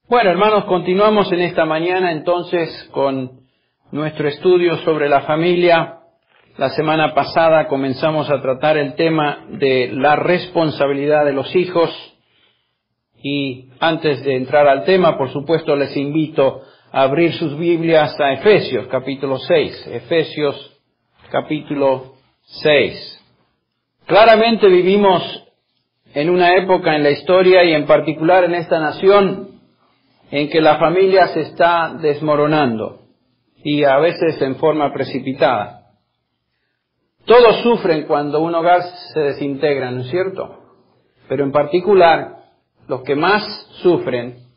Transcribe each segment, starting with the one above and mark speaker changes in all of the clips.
Speaker 1: Bueno, hermanos, continuamos en esta mañana entonces con nuestro estudio sobre la familia. La semana pasada comenzamos a tratar el tema de la responsabilidad de los hijos. Y antes de entrar al tema, por supuesto, les invito a abrir sus Biblias a Efesios, capítulo 6. Efesios, capítulo 6. Claramente vivimos en una época en la historia y en particular en esta nación en que la familia se está desmoronando y a veces en forma precipitada. Todos sufren cuando un hogar se desintegra, ¿no es cierto? Pero en particular, los que más sufren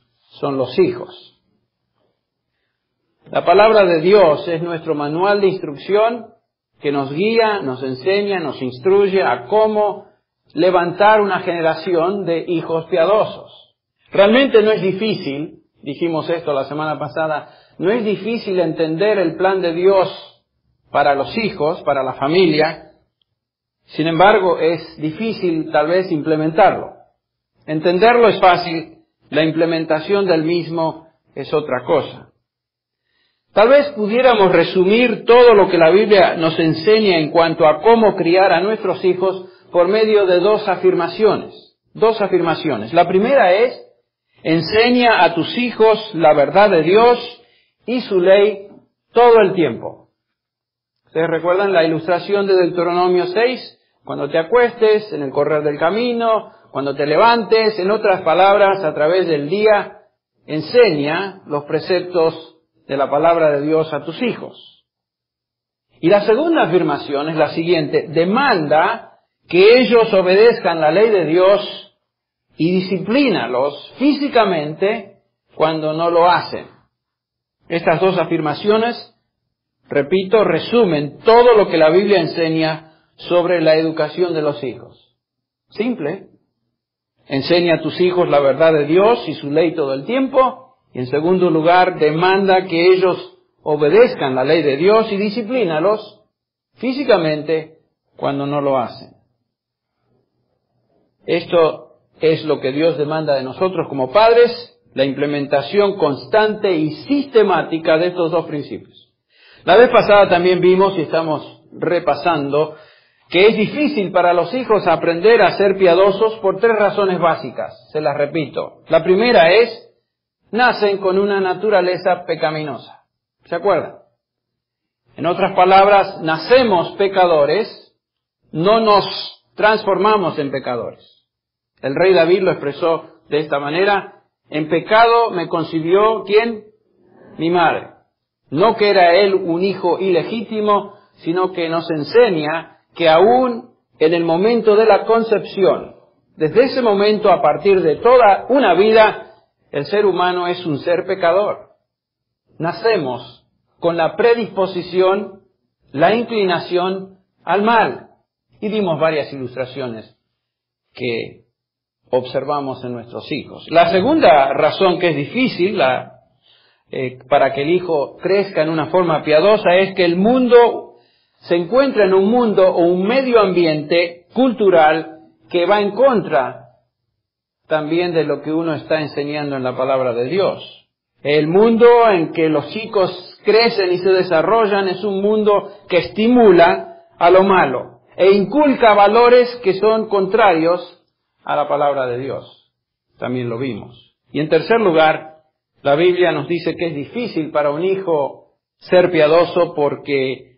Speaker 1: son los hijos. La palabra de Dios es nuestro manual de instrucción que nos guía, nos enseña, nos instruye a cómo levantar una generación de hijos piadosos. Realmente no es difícil, dijimos esto la semana pasada, no es difícil entender el plan de Dios para los hijos, para la familia. Sin embargo, es difícil tal vez implementarlo. Entenderlo es fácil, la implementación del mismo es otra cosa. Tal vez pudiéramos resumir todo lo que la Biblia nos enseña en cuanto a cómo criar a nuestros hijos por medio de dos afirmaciones. La primera es: enseña a tus hijos la verdad de Dios y su ley todo el tiempo. ¿Ustedes recuerdan la ilustración de Deuteronomio 6? Cuando te acuestes, en el correr del camino, cuando te levantes, en otras palabras, a través del día, enseña los preceptos de la palabra de Dios a tus hijos. Y la segunda afirmación es la siguiente: demanda que ellos obedezcan la ley de Dios y disciplínalos físicamente cuando no lo hacen. Estas dos afirmaciones, repito, resumen todo lo que la Biblia enseña sobre la educación de los hijos. Simple. Enseña a tus hijos la verdad de Dios y su ley todo el tiempo. Y en segundo lugar, demanda que ellos obedezcan la ley de Dios y disciplínalos físicamente cuando no lo hacen. Esto es lo que Dios demanda de nosotros como padres, la implementación constante y sistemática de estos dos principios. La vez pasada también vimos, y estamos repasando, que es difícil para los hijos aprender a ser piadosos por tres razones básicas. Se las repito. La primera es: nacen con una naturaleza pecaminosa. ¿Se acuerdan? En otras palabras, nacemos pecadores, no nos transformamos en pecadores. El rey David lo expresó de esta manera: en pecado me concibió, ¿quién? Mi madre. No que era él un hijo ilegítimo, sino que nos enseña que aún en el momento de la concepción, desde ese momento, a partir de toda una vida, el ser humano es un ser pecador. Nacemos con la predisposición, la inclinación al mal. Y dimos varias ilustraciones que observamos en nuestros hijos. La segunda razón que es difícil para que el hijo crezca en una forma piadosa es que el mundo se encuentra en un mundo o un medio ambiente cultural que va en contra también de lo que uno está enseñando en la palabra de Dios. El mundo en que los chicos crecen y se desarrollan es un mundo que estimula a lo malo e inculca valores que son contrarios a la palabra de Dios. También lo vimos. Y en tercer lugar, la Biblia nos dice que es difícil para un hijo ser piadoso porque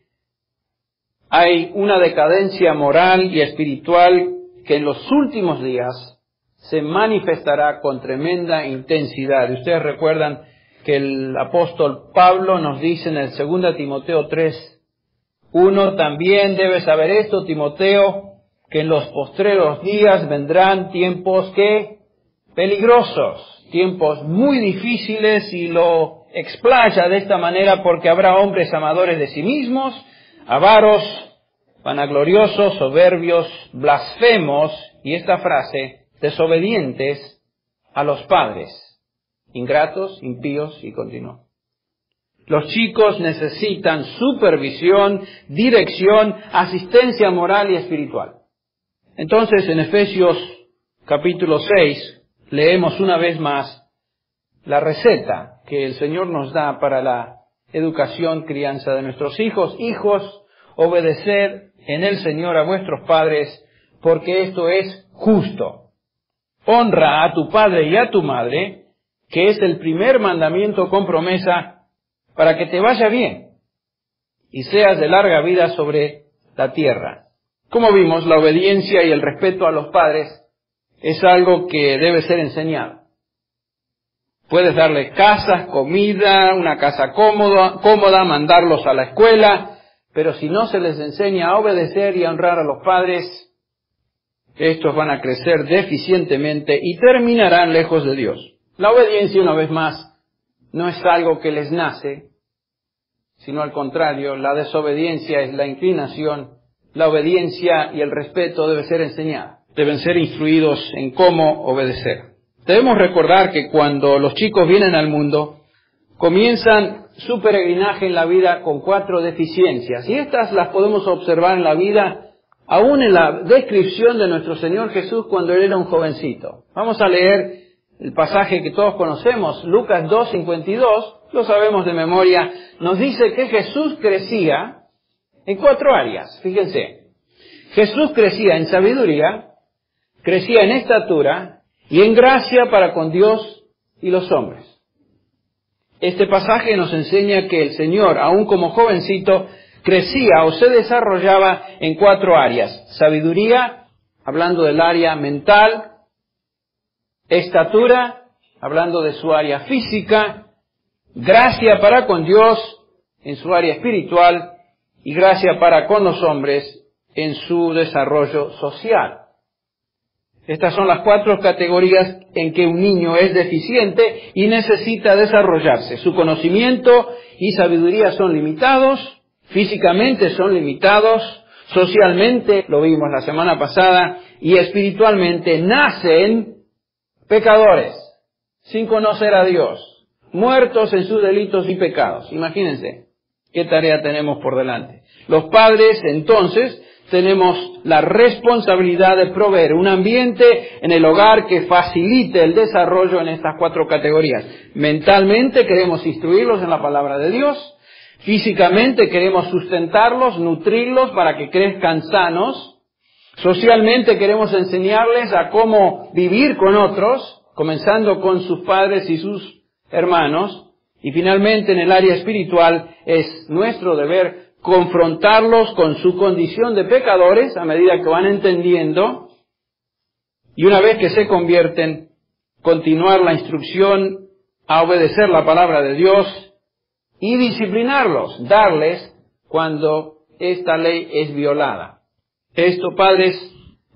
Speaker 1: hay una decadencia moral y espiritual que en los últimos días se manifestará con tremenda intensidad. Ustedes recuerdan que el apóstol Pablo nos dice en el 2 Timoteo 3:1, también debes saber esto, Timoteo, que en los postreros días vendrán tiempos peligrosos, tiempos muy difíciles, y lo explaya de esta manera: porque habrá hombres amadores de sí mismos, avaros, vanagloriosos, soberbios, blasfemos, y esta frase, desobedientes a los padres, ingratos, impíos, y continuó. Los chicos necesitan supervisión, dirección, asistencia moral y espiritual. Entonces, en Efesios capítulo 6, leemos una vez más la receta que el Señor nos da para la educación, crianza de nuestros hijos. Hijos, obedeced en el Señor a vuestros padres, porque esto es justo. Honra a tu padre y a tu madre, que es el primer mandamiento con promesa, para que te vaya bien y seas de larga vida sobre la tierra. Como vimos, la obediencia y el respeto a los padres es algo que debe ser enseñado. Puedes darles casas, comida, una casa cómoda, mandarlos a la escuela, pero si no se les enseña a obedecer y a honrar a los padres, estos van a crecer deficientemente y terminarán lejos de Dios. La obediencia, una vez más, no es algo que les nace, sino al contrario, la desobediencia es la inclinación. La obediencia y el respeto deben ser enseñados, deben ser instruidos en cómo obedecer. Debemos recordar que cuando los chicos vienen al mundo, comienzan su peregrinaje en la vida con 4 deficiencias, y estas las podemos observar en la vida, aún en la descripción de nuestro Señor Jesús cuando Él era un jovencito. Vamos a leer el pasaje que todos conocemos, Lucas 2:52, lo sabemos de memoria, nos dice que Jesús crecía en 4 áreas. Fíjense, Jesús crecía en sabiduría, crecía en estatura y en gracia para con Dios y los hombres. Este pasaje nos enseña que el Señor, aún como jovencito, crecía o se desarrollaba en 4 áreas. Sabiduría, hablando del área mental; estatura, hablando de su área física; gracia para con Dios en su área espiritual; y gracia para con los hombres en su desarrollo social. Estas son las 4 categorías en que un niño es deficiente y necesita desarrollarse. Su conocimiento y sabiduría son limitados, físicamente son limitados, socialmente, lo vimos la semana pasada, y espiritualmente nacen pecadores, sin conocer a Dios, muertos en sus delitos y pecados. Imagínense qué tarea tenemos por delante. Los padres, entonces, tenemos la responsabilidad de proveer un ambiente en el hogar que facilite el desarrollo en estas 4 categorías. Mentalmente queremos instruirlos en la palabra de Dios. Físicamente queremos sustentarlos, nutrirlos para que crezcan sanos. Socialmente queremos enseñarles a cómo vivir con otros, comenzando con sus padres y sus hermanos. Y finalmente, en el área espiritual, es nuestro deber confrontarlos con su condición de pecadores a medida que van entendiendo, y una vez que se convierten, continuar la instrucción a obedecer la palabra de Dios y disciplinarlos, darles cuando esta ley es violada. Esto, padres,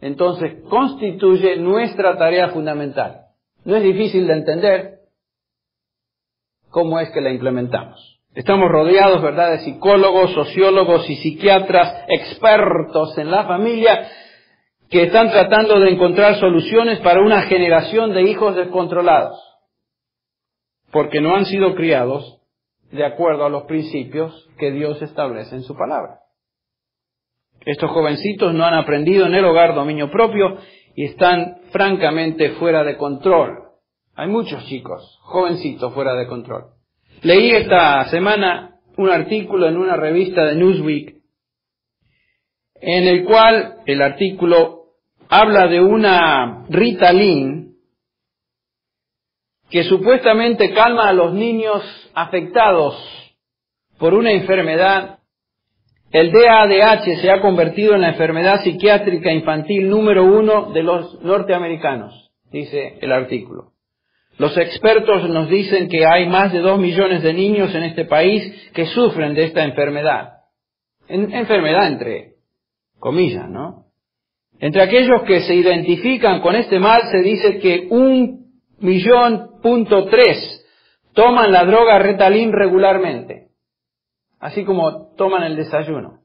Speaker 1: entonces constituye nuestra tarea fundamental. No es difícil de entender cómo es que la implementamos. Estamos rodeados, ¿verdad?, de psicólogos, sociólogos y psiquiatras expertos en la familia que están tratando de encontrar soluciones para una generación de hijos descontrolados, porque no han sido criados de acuerdo a los principios que Dios establece en su palabra. Estos jovencitos no han aprendido en el hogar dominio propio y están francamente fuera de control. Hay muchos chicos, jovencitos, fuera de control. Leí esta semana un artículo en una revista de Newsweek, en el cual el artículo habla de una Ritalin que supuestamente calma a los niños afectados por una enfermedad. El DADH se ha convertido en la enfermedad psiquiátrica infantil número 1 de los norteamericanos, dice el artículo. Los expertos nos dicen que hay más de 2 millones de niños en este país que sufren de esta enfermedad. Enfermedad entre comillas, ¿no? Entre aquellos que se identifican con este mal se dice que 1,3 millones toman la droga Ritalin regularmente, así como toman el desayuno.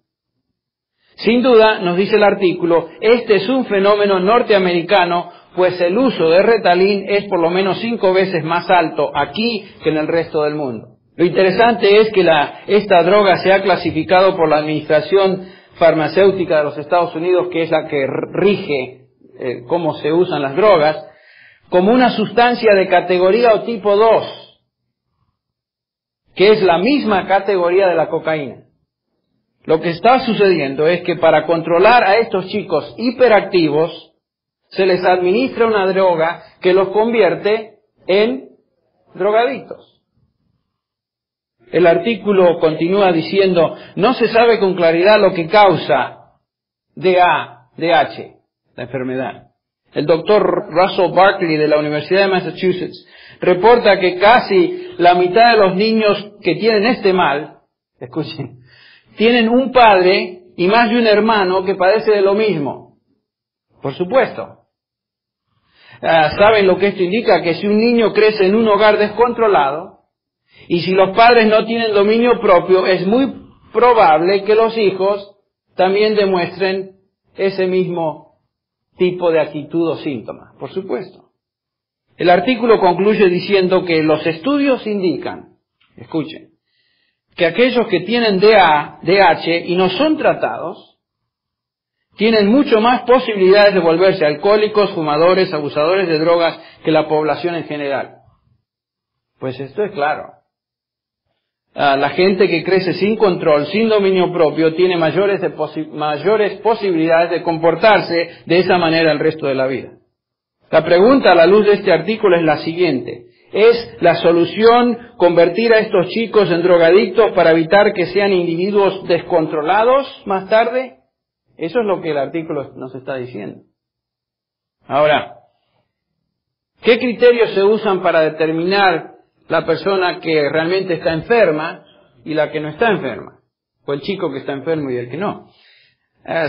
Speaker 1: Sin duda, nos dice el artículo, este es un fenómeno norteamericano, pues el uso de Ritalin es por lo menos 5 veces más alto aquí que en el resto del mundo. Lo interesante es que esta droga se ha clasificado por la Administración Farmacéutica de los Estados Unidos, que es la que rige cómo se usan las drogas, como una sustancia de categoría o tipo 2, que es la misma categoría de la cocaína. Lo que está sucediendo es que para controlar a estos chicos hiperactivos, se les administra una droga que los convierte en drogadictos. El artículo continúa diciendo, no se sabe con claridad lo que causa DH, la enfermedad. El doctor Russell Barkley de la Universidad de Massachusetts reporta que casi la mitad de los niños que tienen este mal, escuchen, tienen un padre y más de un hermano que padece de lo mismo. Por supuesto. ¿Saben lo que esto indica? Que si un niño crece en un hogar descontrolado, y si los padres no tienen dominio propio, es muy probable que los hijos también demuestren ese mismo tipo de actitud o síntoma. Por supuesto. El artículo concluye diciendo que los estudios indican, escuchen, que aquellos que tienen DH y no son tratados, tienen mucho más posibilidades de volverse alcohólicos, fumadores, abusadores de drogas que la población en general. Pues esto es claro. La gente que crece sin control, sin dominio propio, tiene mayores posibilidades de comportarse de esa manera el resto de la vida. La pregunta a la luz de este artículo es la siguiente. ¿Es la solución convertir a estos chicos en drogadictos para evitar que sean individuos descontrolados más tarde? Eso es lo que el artículo nos está diciendo. Ahora, ¿qué criterios se usan para determinar la persona que realmente está enferma y la que no está enferma? O el chico que está enfermo y el que no.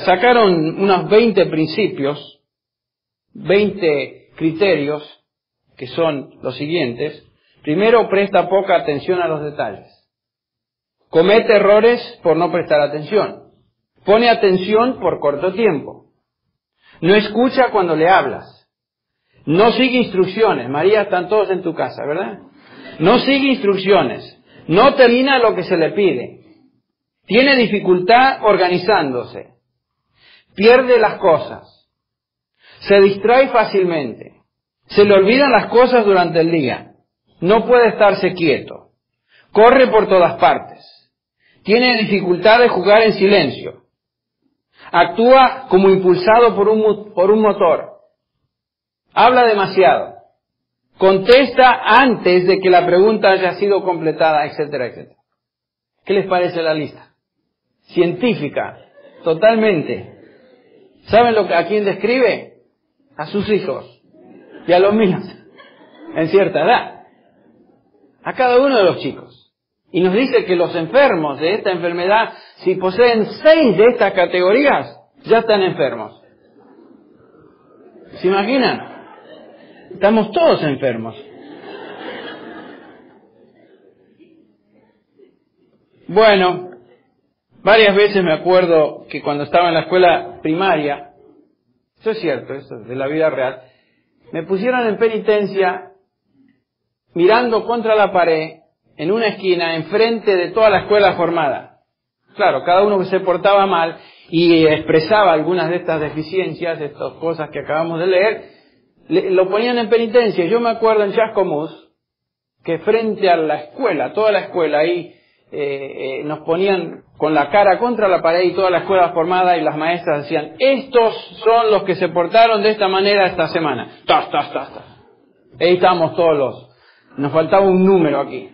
Speaker 1: Sacaron unos 20 principios, 20 criterios, que son los siguientes. Primero, presta poca atención a los detalles. Comete errores por no prestar atención. Pone atención por corto tiempo. No escucha cuando le hablas. No sigue instrucciones. María, están todos en tu casa, ¿verdad? No sigue instrucciones. No termina lo que se le pide. Tiene dificultad organizándose. Pierde las cosas. Se distrae fácilmente. Se le olvidan las cosas durante el día. No puede estarse quieto. Corre por todas partes. Tiene dificultad de jugar en silencio. Actúa como impulsado por un motor. Habla demasiado. Contesta antes de que la pregunta haya sido completada, etcétera, etcétera. ¿Qué les parece la lista? Científica, totalmente. ¿Saben a quién describe? A sus hijos. Y a los míos, en cierta edad, a cada uno de los chicos. Y nos dice que los enfermos de esta enfermedad, si poseen 6 de estas categorías, ya están enfermos. ¿Se imaginan? Estamos todos enfermos. Bueno, varias veces me acuerdo que cuando estaba en la escuela primaria, eso es cierto, eso es de la vida real, me pusieron en penitencia mirando contra la pared en una esquina enfrente de toda la escuela formada. Claro, cada uno que se portaba mal y expresaba algunas de estas deficiencias, estas cosas que acabamos de leer, lo ponían en penitencia. Yo me acuerdo en Chascomús que frente a la escuela, toda la escuela ahí, nos ponían con la cara contra la pared y toda la escuela formada y las maestras decían, estos son los que se portaron de esta manera esta semana. ¡Tas, tas, tas, tas! Ahí estábamos todos nos faltaba un número aquí.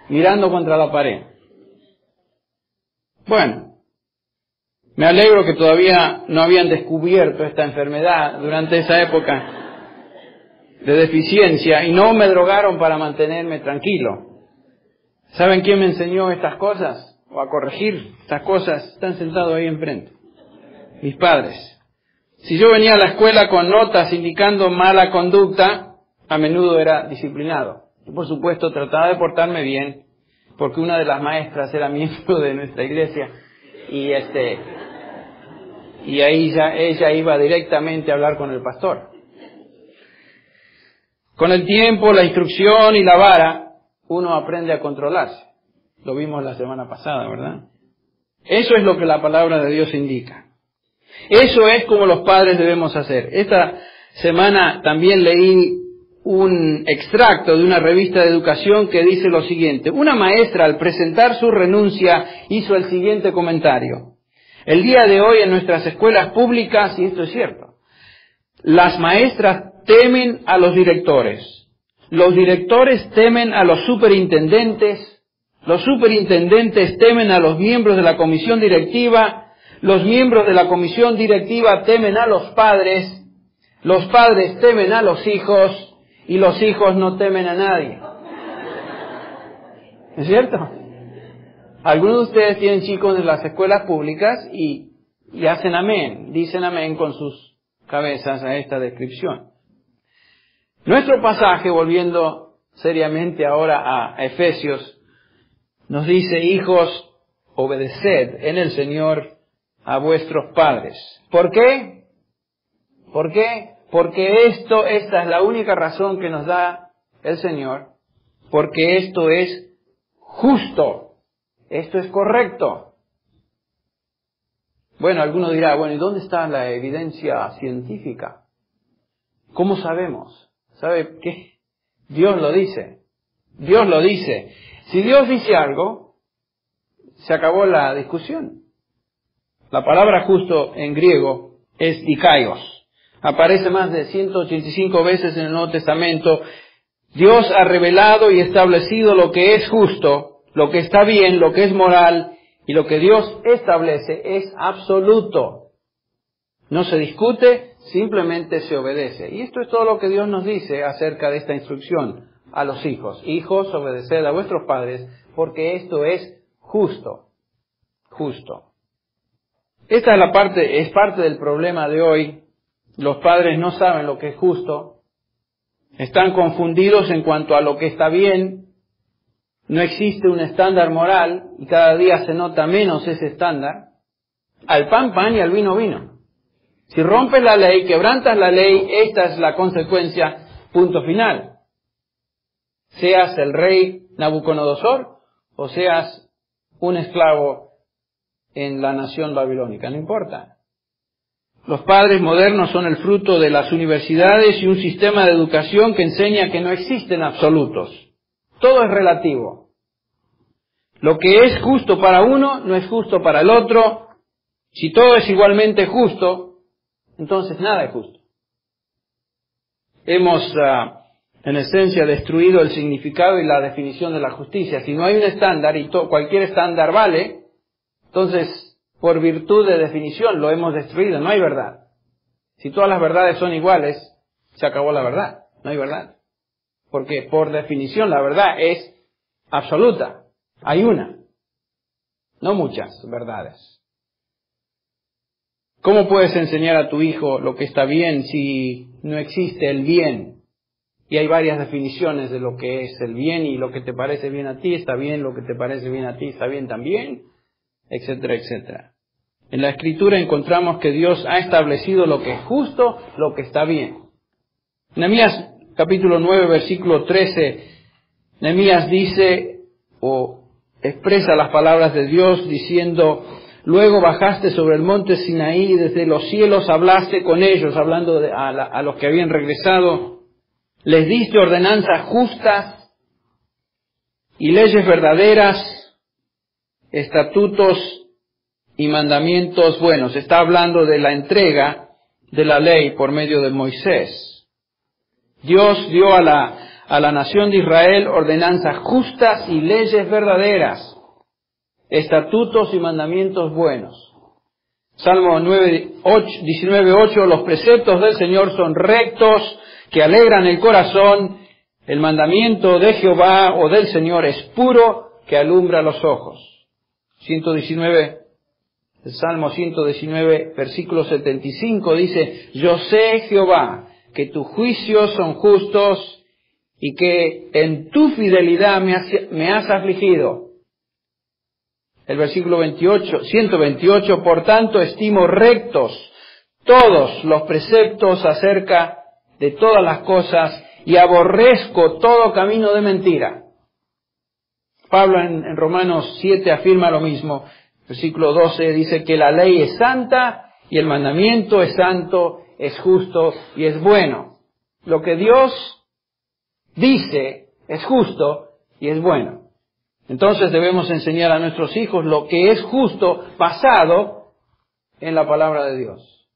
Speaker 1: Mirando contra la pared. Bueno, me alegro que todavía no habían descubierto esta enfermedad durante esa época de deficiencia y no me drogaron para mantenerme tranquilo. ¿Saben quién me enseñó estas cosas? O a corregir estas cosas. Están sentados ahí enfrente. Mis padres. Si yo venía a la escuela con notas indicando mala conducta, a menudo era disciplinado. Y por supuesto trataba de portarme bien, porque una de las maestras era miembro de nuestra iglesia. Y ahí ella iba directamente a hablar con el pastor. Con el tiempo, la instrucción y la vara, uno aprende a controlarse. Lo vimos la semana pasada, ¿verdad? Eso es lo que la palabra de Dios indica. Eso es como los padres debemos hacer. Esta semana también leí un extracto de una revista de educación que dice lo siguiente. Una maestra, al presentar su renuncia, hizo el siguiente comentario. El día de hoy en nuestras escuelas públicas, y esto es cierto, las maestras temen a los directores temen a los superintendentes temen a los miembros de la comisión directiva, los miembros de la comisión directiva temen a los padres temen a los hijos, y los hijos no temen a nadie. ¿Es cierto? Algunos de ustedes tienen chicos en las escuelas públicas y hacen amén, dicen amén con sus cabezas a esta descripción. Nuestro pasaje, volviendo seriamente ahora a Efesios, nos dice, hijos, obedeced en el Señor a vuestros padres. ¿Por qué? ¿Por qué? Porque esta es la única razón que nos da el Señor, porque esto es justo, esto es correcto. Bueno, alguno dirá, bueno, ¿y dónde está la evidencia científica? ¿Cómo sabemos? ¿Sabe qué? Dios lo dice. Dios lo dice. Si Dios dice algo, se acabó la discusión. La palabra justo en griego es dikaios. Aparece más de 185 veces en el Nuevo Testamento. Dios ha revelado y establecido lo que es justo, lo que está bien, lo que es moral, y lo que Dios establece es absoluto. No se discute, simplemente se obedece. Y esto es todo lo que Dios nos dice acerca de esta instrucción a los hijos. Hijos, obedeced a vuestros padres, porque esto es justo. Justo. Esta es parte del problema de hoy. Los padres no saben lo que es justo, están confundidos en cuanto a lo que está bien, no existe un estándar moral y cada día se nota menos ese estándar. Al pan, pan y al vino, vino. Si rompes la ley, quebrantas la ley, esta es la consecuencia, punto final. Seas el rey Nabucodonosor o seas un esclavo en la nación babilónica, no importa. Los padres modernos son el fruto de las universidades y un sistema de educación que enseña que no existen absolutos. Todo es relativo. Lo que es justo para uno no es justo para el otro. Si todo es igualmente justo, entonces nada es justo. Hemos, en esencia, destruido el significado y la definición de la justicia. Si no hay un estándar y cualquier estándar vale, entonces, por virtud de definición, lo hemos destruido. No hay verdad. Si todas las verdades son iguales, se acabó la verdad. No hay verdad. Porque por definición la verdad es absoluta. Hay una. No muchas verdades. ¿Cómo puedes enseñar a tu hijo lo que está bien si no existe el bien? Y hay varias definiciones de lo que es el bien, y lo que te parece bien a ti está bien, lo que te parece bien a ti está bien también, etcétera, etcétera. En la Escritura encontramos que Dios ha establecido lo que es justo, lo que está bien. Nehemías capítulo 9, versículo 13, Nehemías dice o expresa las palabras de Dios diciendo, luego bajaste sobre el monte Sinaí y desde los cielos hablaste con ellos, hablando a los que habían regresado, les diste ordenanzas justas y leyes verdaderas, estatutos y mandamientos buenos. Está hablando de la entrega de la ley por medio de Moisés. Dios dio a la nación de Israel ordenanzas justas y leyes verdaderas, estatutos y mandamientos buenos. Salmo 19:8, los preceptos del Señor son rectos, que alegran el corazón. El mandamiento de Jehová o del Señor es puro, que alumbra los ojos. El Salmo 119, versículo 75 dice, yo sé, Jehová, que tus juicios son justos y que en tu fidelidad me has afligido. El versículo 128, por tanto estimo rectos todos los preceptos acerca de todas las cosas y aborrezco todo camino de mentira. Pablo en Romanos 7 afirma lo mismo. Versículo 12 dice que la ley es santa y el mandamiento es santo es justo y es bueno. Lo que Dios dice es justo y es bueno. Entonces debemos enseñar a nuestros hijos lo que es justo basado en la palabra de Dios.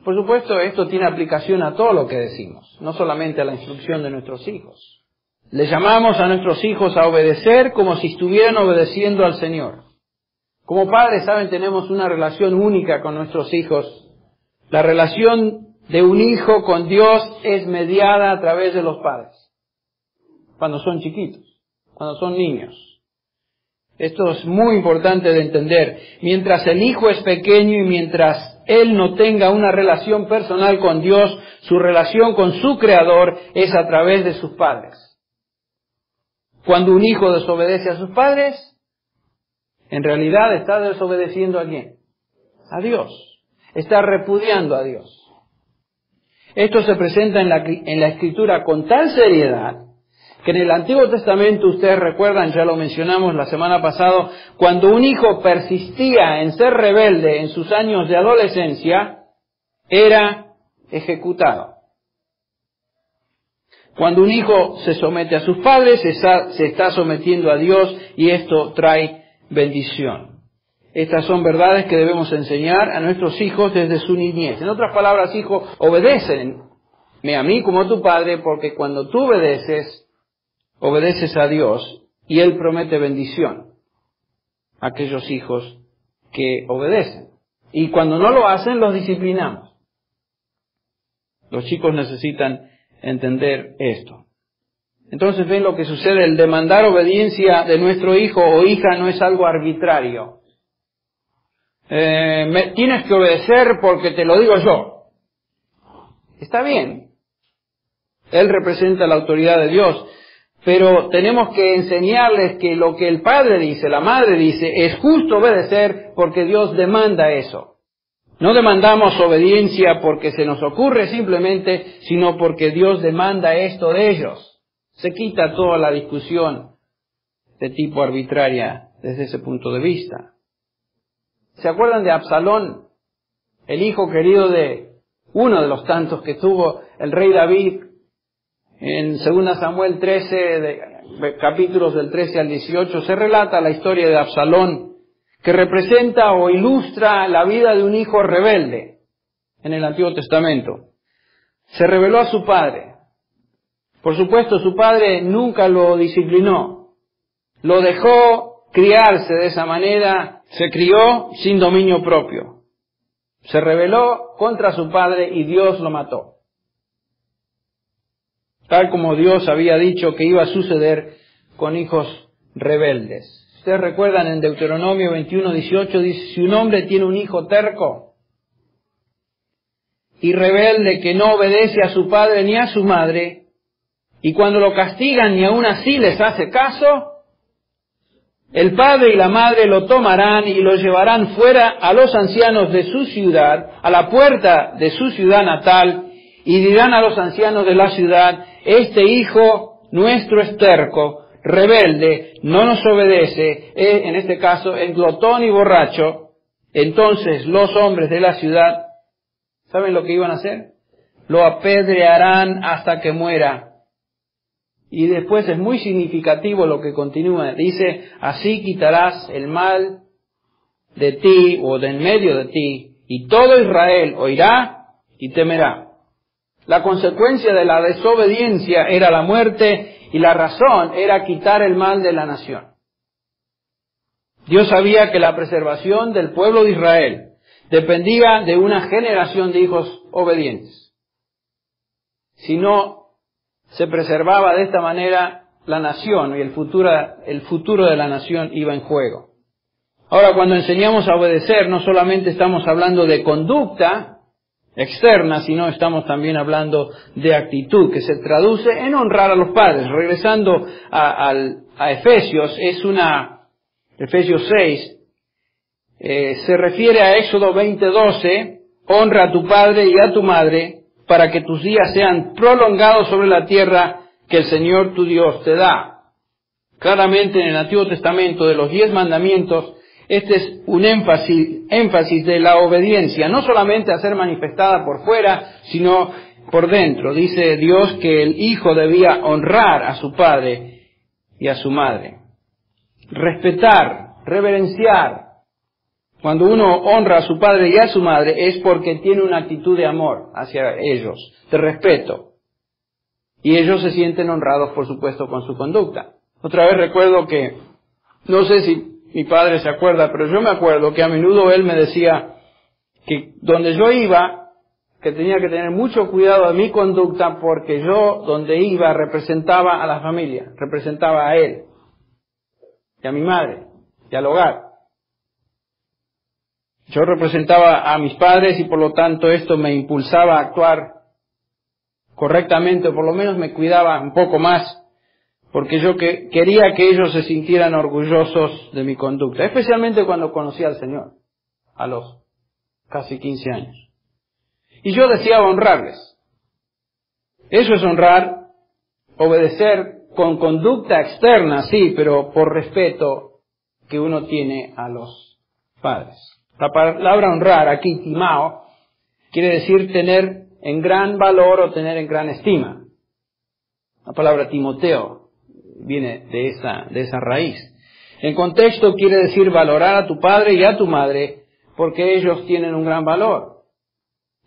Speaker 1: Por supuesto, esto tiene aplicación a todo lo que decimos, no solamente a la instrucción de nuestros hijos. Le llamamos a nuestros hijos a obedecer como si estuvieran obedeciendo al Señor. Como padres, saben, tenemos una relación única con nuestros hijos. La relación de un hijo con Dios es mediada a través de los padres. Cuando son chiquitos, cuando son niños. Esto es muy importante de entender. Mientras el hijo es pequeño y mientras él no tenga una relación personal con Dios, su relación con su Creador es a través de sus padres. Cuando un hijo desobedece a sus padres, en realidad está desobedeciendo ¿a quién? A Dios. Está repudiando a Dios. Esto se presenta en la Escritura con tal seriedad que en el Antiguo Testamento, ustedes recuerdan, ya lo mencionamos la semana pasada, cuando un hijo persistía en ser rebelde en sus años de adolescencia, era ejecutado. Cuando un hijo se somete a sus padres, se está sometiendo a Dios y esto trae bendición. Estas son verdades que debemos enseñar a nuestros hijos desde su niñez. En otras palabras, hijo, obedécenme a mí como tu padre, porque cuando tú obedeces a Dios y Él promete bendición a aquellos hijos que obedecen. Y cuando no lo hacen, los disciplinamos. Los chicos necesitan entender esto. Entonces ven lo que sucede. El demandar obediencia de nuestro hijo o hija no es algo arbitrario. Tienes que obedecer porque te lo digo yo. Está bien. Él representa la autoridad de Dios. Pero tenemos que enseñarles que lo que el padre dice, la madre dice, es justo obedecer porque Dios demanda eso. No demandamos obediencia porque se nos ocurre simplemente, sino porque Dios demanda esto de ellos. Se quita toda la discusión de tipo arbitraria desde ese punto de vista. ¿Se acuerdan de Absalón, el hijo querido de uno de los tantos que tuvo el rey David? En 2 Samuel 13, capítulos del 13 al 18, se relata la historia de Absalón, que representa o ilustra la vida de un hijo rebelde en el Antiguo Testamento. Se rebeló a su padre. Por supuesto, su padre nunca lo disciplinó. Lo dejó criarse de esa manera, se crió sin dominio propio. Se rebeló contra su padre y Dios lo mató. Tal como Dios había dicho que iba a suceder con hijos rebeldes. Ustedes recuerdan en Deuteronomio 21:18 dice, si un hombre tiene un hijo terco y rebelde que no obedece a su padre ni a su madre, y cuando lo castigan ni aun así les hace caso, el padre y la madre lo tomarán y lo llevarán fuera a los ancianos de su ciudad, a la puerta de su ciudad natal, y dirán a los ancianos de la ciudad, este hijo nuestro es terco, rebelde, no nos obedece, en este caso es glotón y borracho. Entonces los hombres de la ciudad, ¿saben lo que iban a hacer? Lo apedrearán hasta que muera. Y después es muy significativo lo que continúa. Dice, así quitarás el mal de ti o de en medio de ti, y todo Israel oirá y temerá. La consecuencia de la desobediencia era la muerte y la razón era quitar el mal de la nación. Dios sabía que la preservación del pueblo de Israel dependía de una generación de hijos obedientes. Si no se preservaba de esta manera la nación y el futuro de la nación iba en juego. Ahora, cuando enseñamos a obedecer, no solamente estamos hablando de conducta externa, sino estamos también hablando de actitud, que se traduce en honrar a los padres. Regresando a Efesios, Efesios 6, se refiere a Éxodo 20:12, honra a tu padre y a tu madre, para que tus días sean prolongados sobre la tierra que el Señor tu Dios te da. Claramente en el Antiguo Testamento, de los 10 mandamientos, Este es un énfasis de la obediencia, no solamente a ser manifestada por fuera, sino por dentro. Dice Dios que el hijo debía honrar a su padre y a su madre. Respetar, reverenciar. Cuando uno honra a su padre y a su madre es porque tiene una actitud de amor hacia ellos, de respeto. Y ellos se sienten honrados, por supuesto, con su conducta. Otra vez recuerdo que, no sé si mi padre se acuerda, pero yo me acuerdo que a menudo él me decía que donde yo iba, que tenía que tener mucho cuidado de mi conducta porque yo, donde iba, representaba a la familia, representaba a él, y a mi madre, y al hogar. Yo representaba a mis padres y por lo tanto esto me impulsaba a actuar correctamente, o por lo menos me cuidaba un poco más, porque yo quería que ellos se sintieran orgullosos de mi conducta, especialmente cuando conocí al Señor, a los casi 15 años. Y yo deseaba honrarles. Eso es honrar, obedecer con conducta externa, sí, pero por respeto que uno tiene a los padres. La palabra honrar, aquí, timao, quiere decir tener en gran valor o tener en gran estima. La palabra Timoteo viene de esa raíz. En contexto quiere decir valorar a tu padre y a tu madre porque ellos tienen un gran valor.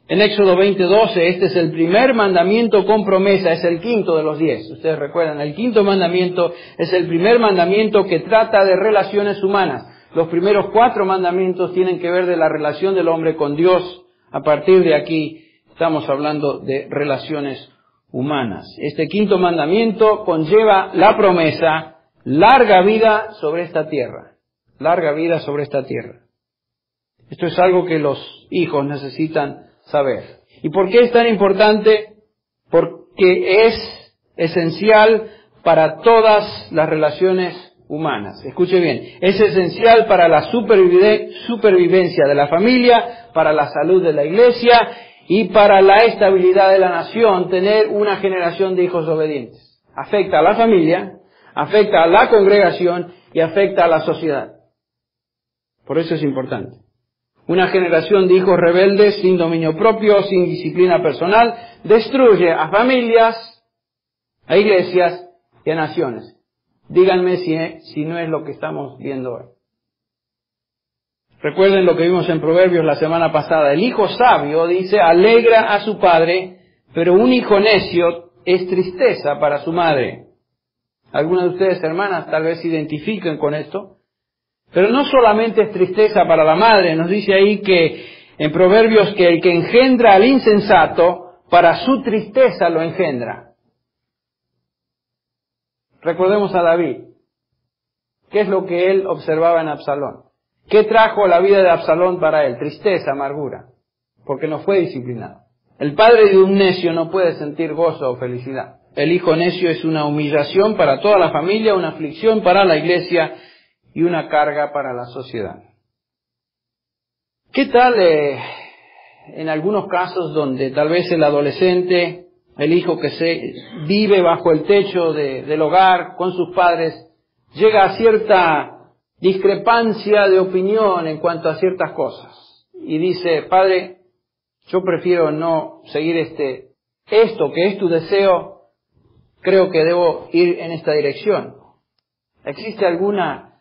Speaker 1: En Éxodo 20:12, este es el primer mandamiento con promesa, es el quinto de los 10. Ustedes recuerdan, el quinto mandamiento es el primer mandamiento que trata de relaciones humanas. Los primeros 4 mandamientos tienen que ver de la relación del hombre con Dios. A partir de aquí estamos hablando de relaciones humanas. Este quinto mandamiento conlleva la promesa, larga vida sobre esta tierra. Larga vida sobre esta tierra. Esto es algo que los hijos necesitan saber. ¿Y por qué es tan importante? Porque es esencial para todas las relaciones humanas. Escuche bien, es esencial para la supervivencia de la familia, para la salud de la iglesia y para la estabilidad de la nación, tener una generación de hijos obedientes. Afecta a la familia, afecta a la congregación y afecta a la sociedad. Por eso es importante. Una generación de hijos rebeldes, sin dominio propio, sin disciplina personal, destruye a familias, a iglesias y a naciones. Díganme si no es lo que estamos viendo hoy. Recuerden lo que vimos en Proverbios la semana pasada. El hijo sabio, dice, alegra a su padre, pero un hijo necio es tristeza para su madre. Algunas de ustedes, hermanas, tal vez se identifiquen con esto. Pero no solamente es tristeza para la madre, nos dice ahí que en Proverbios que el que engendra al insensato, para su tristeza lo engendra. Recordemos a David. ¿Qué es lo que él observaba en Absalón? ¿Qué trajo la vida de Absalón para él? Tristeza, amargura, porque no fue disciplinado. El padre de un necio no puede sentir gozo o felicidad. El hijo necio es una humillación para toda la familia, una aflicción para la iglesia y una carga para la sociedad. ¿Qué tal en algunos casos donde tal vez el adolescente, el hijo que se vive bajo el techo del hogar con sus padres, llega a cierta discrepancia de opinión en cuanto a ciertas cosas? Y dice, padre, yo prefiero no seguir esto que es tu deseo, creo que debo ir en esta dirección. ¿Existe alguna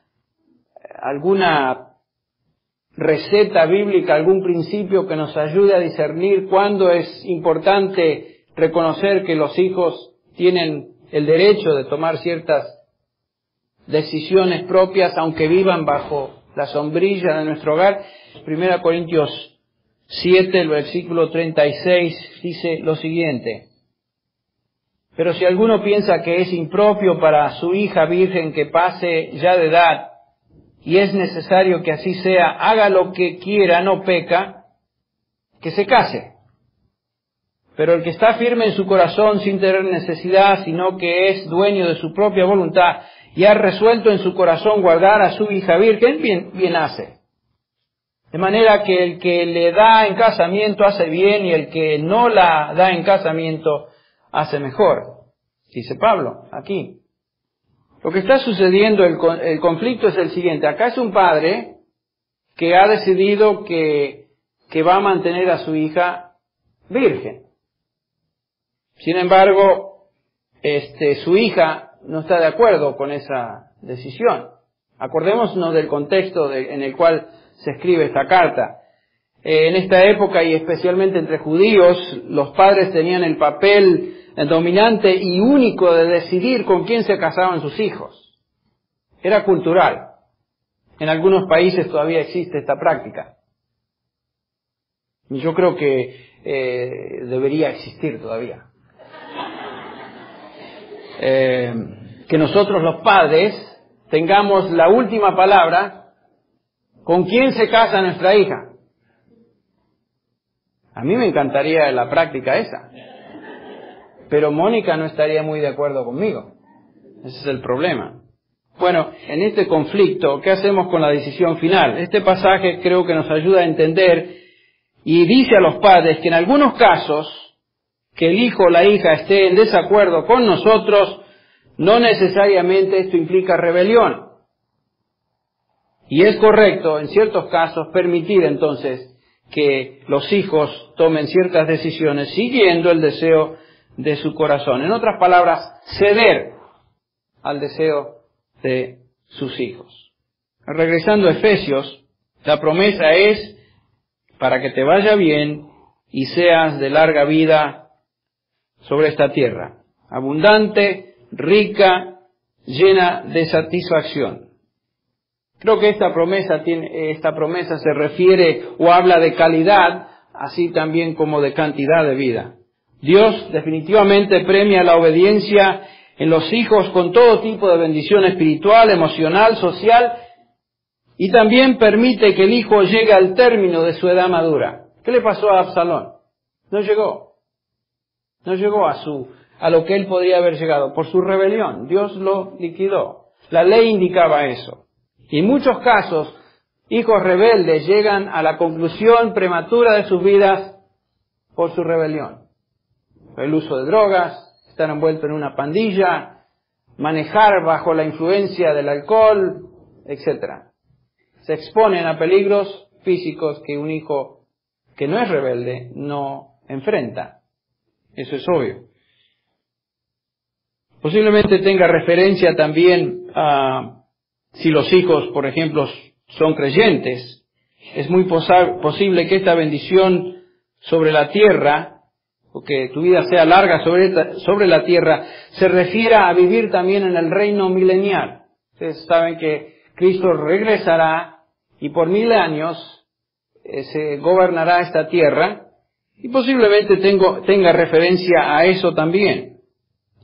Speaker 1: receta bíblica, algún principio que nos ayude a discernir cuándo es importante reconocer que los hijos tienen el derecho de tomar ciertas decisiones propias, aunque vivan bajo la sombrilla de nuestro hogar? 1 Corintios 7, el versículo 36, dice lo siguiente: pero si alguno piensa que es impropio para su hija virgen que pase ya de edad, y es necesario que así sea, haga lo que quiera, no peca, que se case. Pero el que está firme en su corazón sin tener necesidad, sino que es dueño de su propia voluntad, y ha resuelto en su corazón guardar a su hija virgen, bien hace. De manera que el que le da en casamiento hace bien, y el que no la da en casamiento hace mejor. Dice Pablo, aquí. Lo que está sucediendo, el conflicto es el siguiente. Acá es un padre que ha decidido que va a mantener a su hija virgen. Sin embargo, su hija no está de acuerdo con esa decisión. Acordémonos del contexto en el cual se escribe esta carta. En esta época, y especialmente entre judíos, los padres tenían el papel dominante y único de decidir con quién se casaban sus hijos. Era cultural. En algunos países todavía existe esta práctica. Y yo creo que debería existir todavía. Que nosotros los padres tengamos la última palabra con quién se casa nuestra hija. A mí me encantaría la práctica esa, pero Mónica no estaría muy de acuerdo conmigo. Ese es el problema. Bueno, en este conflicto, ¿qué hacemos con la decisión final? Este pasaje creo que nos ayuda a entender y dice a los padres que en algunos casos que el hijo o la hija esté en desacuerdo con nosotros, no necesariamente esto implica rebelión. Y es correcto, en ciertos casos, permitir entonces que los hijos tomen ciertas decisiones siguiendo el deseo de su corazón. En otras palabras, ceder al deseo de sus hijos. Regresando a Efesios, la promesa es para que te vaya bien y seas de larga vida sobre esta tierra, abundante, rica, llena de satisfacción. Creo que esta promesa se refiere o habla de calidad, así también como de cantidad de vida. Dios definitivamente premia la obediencia en los hijos con todo tipo de bendición espiritual, emocional, social, y también permite que el hijo llegue al término de su edad madura. ¿Qué le pasó a Absalón? No llegó a lo que él podría haber llegado por su rebelión. Dios lo liquidó. La ley indicaba eso. Y en muchos casos, hijos rebeldes llegan a la conclusión prematura de sus vidas por su rebelión. El uso de drogas, estar envuelto en una pandilla, manejar bajo la influencia del alcohol, etc. Se exponen a peligros físicos que un hijo que no es rebelde no enfrenta. Eso es obvio. Posiblemente tenga referencia también a si los hijos, por ejemplo, son creyentes. Es muy posible que esta bendición sobre la tierra, o que tu vida sea larga sobre la tierra, se refiera a vivir también en el reino milenial. Ustedes saben que Cristo regresará y por 1000 años se gobernará esta tierra, y posiblemente tenga referencia a eso también.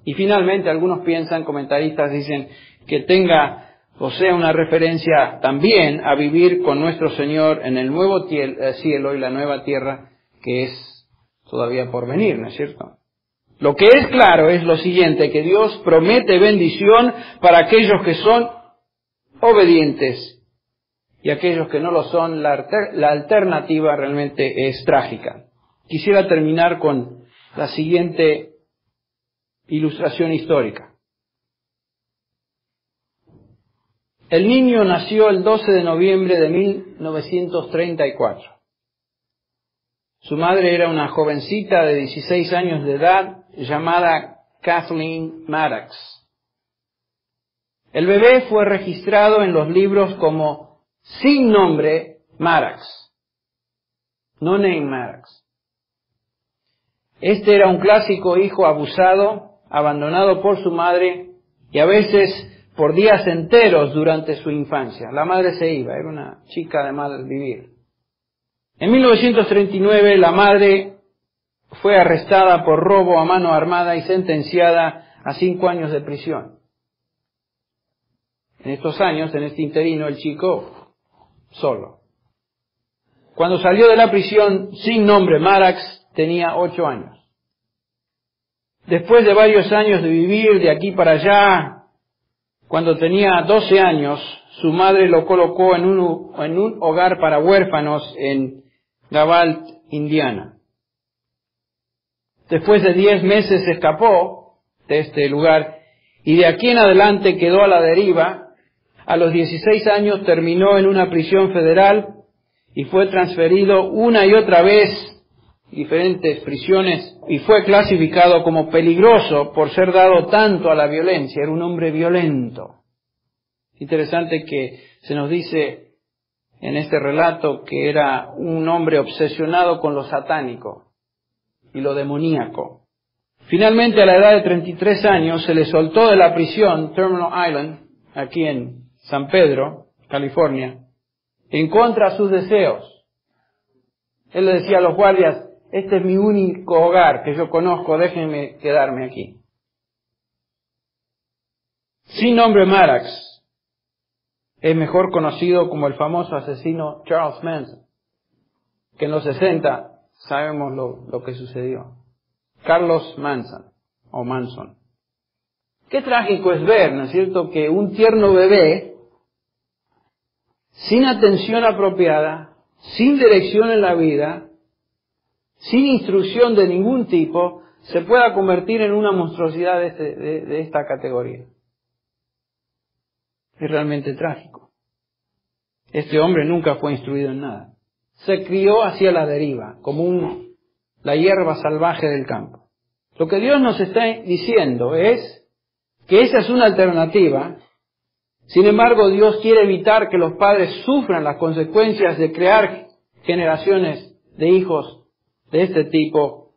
Speaker 1: Y finalmente algunos comentaristas dicen que tenga o sea una referencia también a vivir con nuestro Señor en el nuevo cielo y la nueva tierra que es todavía por venir, ¿no es cierto? Lo que es claro es lo siguiente, que Dios promete bendición para aquellos que son obedientes y aquellos que no lo son, la alternativa realmente es trágica. Quisiera terminar con la siguiente ilustración histórica. El niño nació el 12 de noviembre de 1934. Su madre era una jovencita de 16 años de edad llamada Kathleen Maddox. El bebé fue registrado en los libros como sin nombre Maddox. No name Maddox. Este era un clásico hijo abusado, abandonado por su madre y a veces por días enteros durante su infancia. La madre se iba, era una chica de mal vivir. En 1939 la madre fue arrestada por robo a mano armada y sentenciada a 5 años de prisión. En estos años, en este interino, el chico solo. Cuando salió de la prisión sin nombre, Maddox tenía 8 años. Después de varios años de vivir de aquí para allá, cuando tenía 12 años, su madre lo colocó en un hogar para huérfanos en Gavalt, Indiana. Después de 10 meses se escapó de este lugar y de aquí en adelante quedó a la deriva. A los 16 años terminó en una prisión federal y fue transferido una y otra vez a diferentes prisiones y fue clasificado como peligroso por ser dado tanto a la violencia. Era un hombre violento. Interesante que se nos dice en este relato que era un hombre obsesionado con lo satánico y lo demoníaco. Finalmente, a la edad de 33 años, se le soltó de la prisión Terminal Island, aquí en San Pedro, California, en contra de sus deseos. Él le decía a los guardias: este es mi único hogar que yo conozco, déjenme quedarme aquí. Sin nombre Maddox, es mejor conocido como el famoso asesino Charles Manson, que en los 60 sabemos lo que sucedió. Carlos Manson, o Manson. Qué trágico es ver, ¿no es cierto?, que un tierno bebé, sin atención apropiada, sin dirección en la vida, sin instrucción de ningún tipo, se pueda convertir en una monstruosidad de esta categoría. Es realmente trágico. Este hombre nunca fue instruido en nada. Se crió hacia la deriva, como la hierba salvaje del campo. Lo que Dios nos está diciendo es que esa es una alternativa. Sin embargo, Dios quiere evitar que los padres sufran las consecuencias de crear generaciones de hijos de este tipo,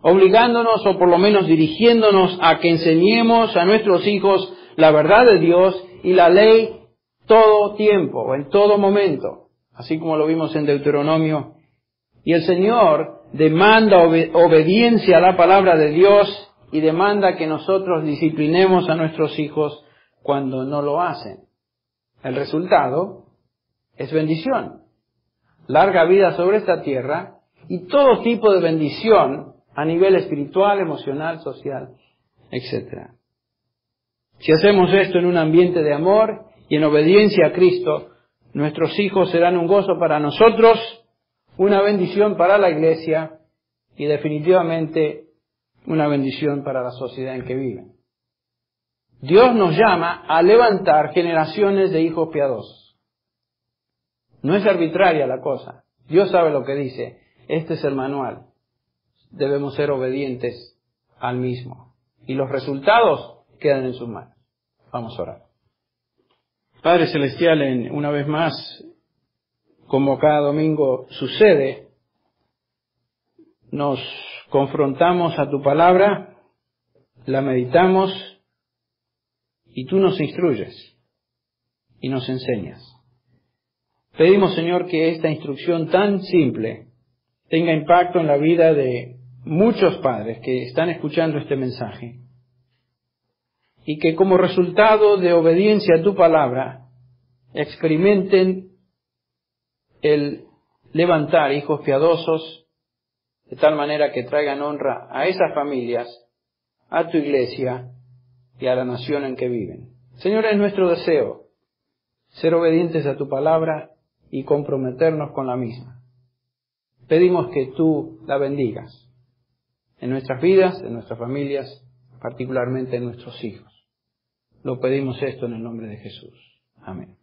Speaker 1: obligándonos o por lo menos dirigiéndonos a que enseñemos a nuestros hijos la verdad de Dios y la ley todo tiempo, en todo momento, así como lo vimos en Deuteronomio. Y el Señor demanda obediencia a la palabra de Dios y demanda que nosotros disciplinemos a nuestros hijos cuando no lo hacen. El resultado es bendición, larga vida sobre esta tierra y todo tipo de bendición a nivel espiritual, emocional, social, etc. Si hacemos esto en un ambiente de amor y en obediencia a Cristo, nuestros hijos serán un gozo para nosotros, una bendición para la iglesia y definitivamente una bendición para la sociedad en que viven. Dios nos llama a levantar generaciones de hijos piadosos. No es arbitraria la cosa. Dios sabe lo que dice. Este es el manual. Debemos ser obedientes al mismo. Y los resultados quedan en sus manos. Vamos a orar. Padre Celestial, una vez más, como cada domingo sucede, nos confrontamos a tu palabra, la meditamos y tú nos instruyes y nos enseñas. Pedimos, Señor, que esta instrucción tan simple tenga impacto en la vida de muchos padres que están escuchando este mensaje y que como resultado de obediencia a tu palabra experimenten el levantar hijos piadosos de tal manera que traigan honra a esas familias, a tu iglesia y a la nación en que viven. Señor, es nuestro deseo ser obedientes a tu palabra y comprometernos con la misma. Pedimos que tú la bendigas en nuestras vidas, en nuestras familias, particularmente en nuestros hijos. Lo pedimos esto en el nombre de Jesús. Amén.